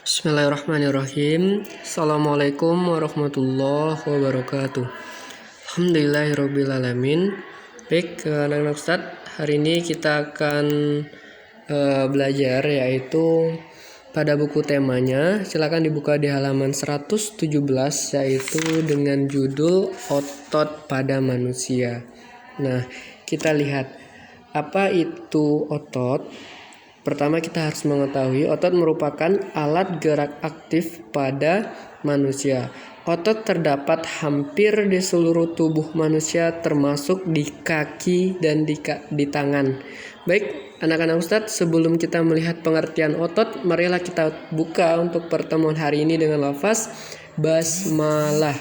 Bismillahirrahmanirrahim. Assalamualaikum warahmatullahi wabarakatuh. Alhamdulillahirrabbilalamin. Baik, anak-anak Ustadz, hari ini kita akan belajar yaitu pada buku temanya. Silakan dibuka di halaman 117 yaitu dengan judul Otot pada Manusia. Nah, kita lihat apa itu otot. Pertama, kita harus mengetahui otot merupakan alat gerak aktif pada manusia. Otot terdapat hampir di seluruh tubuh manusia, termasuk di kaki dan di tangan. Baik, anak-anak Ustadz, sebelum kita melihat pengertian otot, marilah kita buka untuk pertemuan hari ini dengan lafaz basmalah.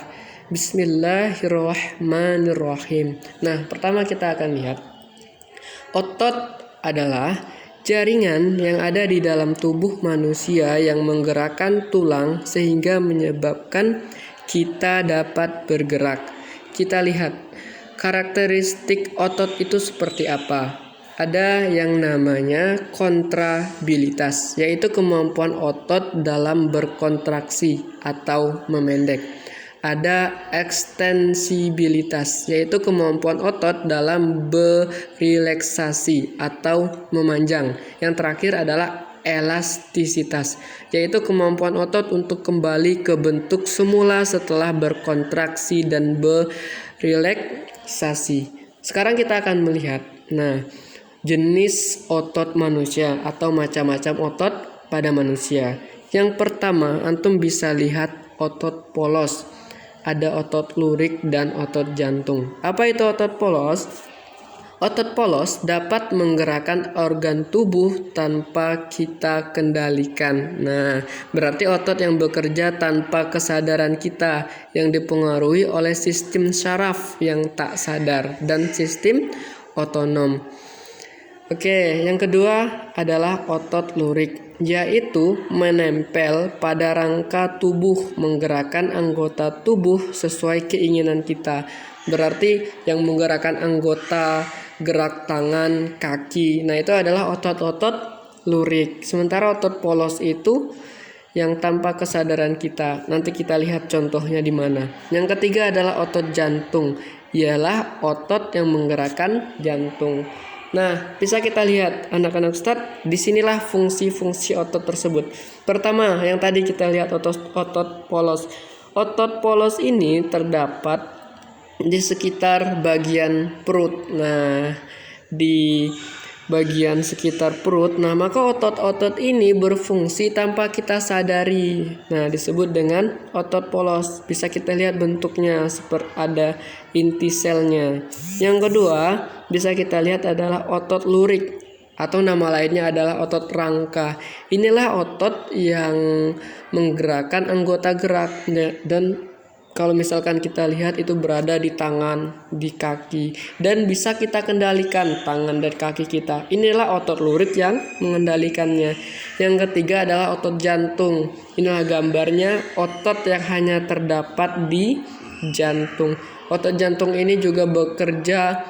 Bismillahirrahmanirrahim. Nah, pertama kita akan lihat otot adalah jaringan yang ada di dalam tubuh manusia yang menggerakkan tulang sehingga menyebabkan kita dapat bergerak. Kita lihat karakteristik otot itu seperti apa. Ada yang namanya kontrabilitas, yaitu kemampuan otot dalam berkontraksi atau memendek. Ada ekstensibilitas, yaitu kemampuan otot dalam berelaksasi atau memanjang. Yang terakhir adalah elastisitas, yaitu kemampuan otot untuk kembali ke bentuk semula setelah berkontraksi dan berelaksasi. Sekarang kita akan melihat jenis otot manusia atau macam-macam otot pada manusia. Yang pertama, antum bisa lihat otot polos. Ada otot lurik dan otot jantung. Apa itu otot polos? Otot polos dapat menggerakkan organ tubuh tanpa kita kendalikan. Nah, berarti otot yang bekerja tanpa kesadaran kita, yang dipengaruhi oleh sistem syaraf yang tak sadar dan sistem otonom. Oke, yang kedua adalah otot lurik, yaitu menempel pada rangka tubuh, menggerakkan anggota tubuh sesuai keinginan kita. Berarti yang menggerakkan anggota, gerak tangan, kaki, nah itu adalah otot-otot lurik. Sementara otot polos itu yang tanpa kesadaran kita. Nanti kita lihat contohnya di mana. Yang ketiga adalah otot jantung, ialah otot yang menggerakkan jantung. Nah, bisa kita lihat anak-anak Ustadz, disinilah fungsi-fungsi otot tersebut. Pertama, yang tadi kita lihat otot polos. Otot polos ini terdapat di sekitar bagian perut. Nah, di bagian sekitar perut. Nah, maka otot-otot ini berfungsi tanpa kita sadari. Nah, disebut dengan otot polos. Bisa kita lihat bentuknya seperti ada inti selnya. Yang kedua, bisa kita lihat adalah otot lurik atau nama lainnya adalah otot rangka. Inilah otot yang menggerakkan anggota gerak dan kalau misalkan kita lihat itu berada di tangan, di kaki, dan bisa kita kendalikan tangan dan kaki kita. Inilah otot lurik yang mengendalikannya. Yang ketiga adalah otot jantung. Inilah gambarnya otot yang hanya terdapat di jantung. Otot jantung ini juga bekerja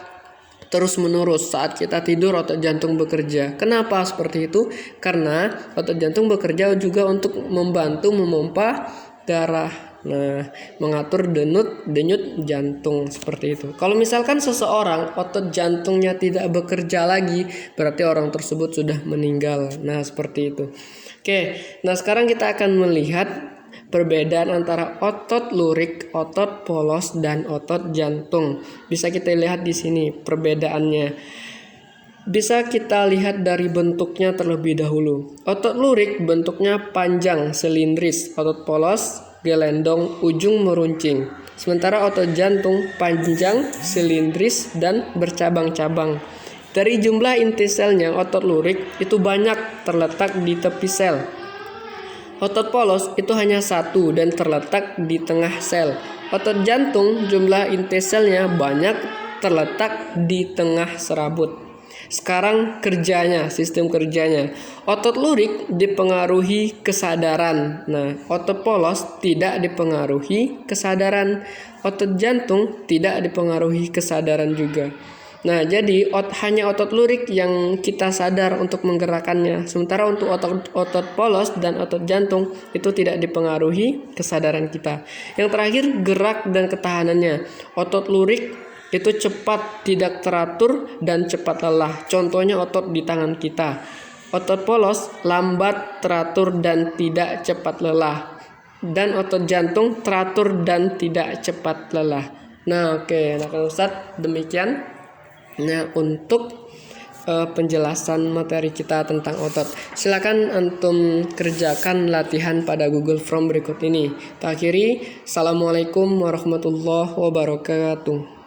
terus menerus. Saat kita tidur otot jantung bekerja. Kenapa seperti itu? Karena otot jantung bekerja juga untuk membantu memompa darah. Nah, mengatur denyut jantung seperti itu. Kalau misalkan seseorang otot jantungnya tidak bekerja lagi, berarti orang tersebut sudah meninggal. Nah, seperti itu. Oke, nah sekarang kita akan melihat perbedaan antara otot lurik, otot polos, dan otot jantung. Bisa kita lihat di sini perbedaannya. Bisa kita lihat dari bentuknya terlebih dahulu. Otot lurik bentuknya panjang, silindris. Otot polos gelendong, ujung meruncing. Sementara otot jantung panjang, silindris, dan bercabang-cabang. Dari jumlah inti selnya, otot lurik itu banyak terletak di tepi sel. Otot polos itu hanya satu dan terletak di tengah sel. Otot jantung jumlah inti selnya banyak terletak di tengah serabut. Sekarang sistem kerjanya. Otot lurik dipengaruhi kesadaran. Nah, otot polos tidak dipengaruhi kesadaran. Otot jantung tidak dipengaruhi kesadaran juga. Nah, jadi hanya otot lurik yang kita sadar untuk menggerakkannya. Sementara untuk otot polos dan otot jantung itu tidak dipengaruhi kesadaran kita. Yang terakhir, gerak dan ketahanannya. Otot lurik itu cepat, tidak teratur, dan cepat lelah. Contohnya otot di tangan kita. Otot polos lambat, teratur, dan tidak cepat lelah. Dan otot jantung teratur dan tidak cepat lelah. Nah, oke. Nah, Ustadz, demikian. Nah, untuk penjelasan materi kita tentang otot, silakan antum kerjakan latihan pada Google Form berikut ini. Kita akhiri, assalamualaikum warahmatullahi wabarakatuh.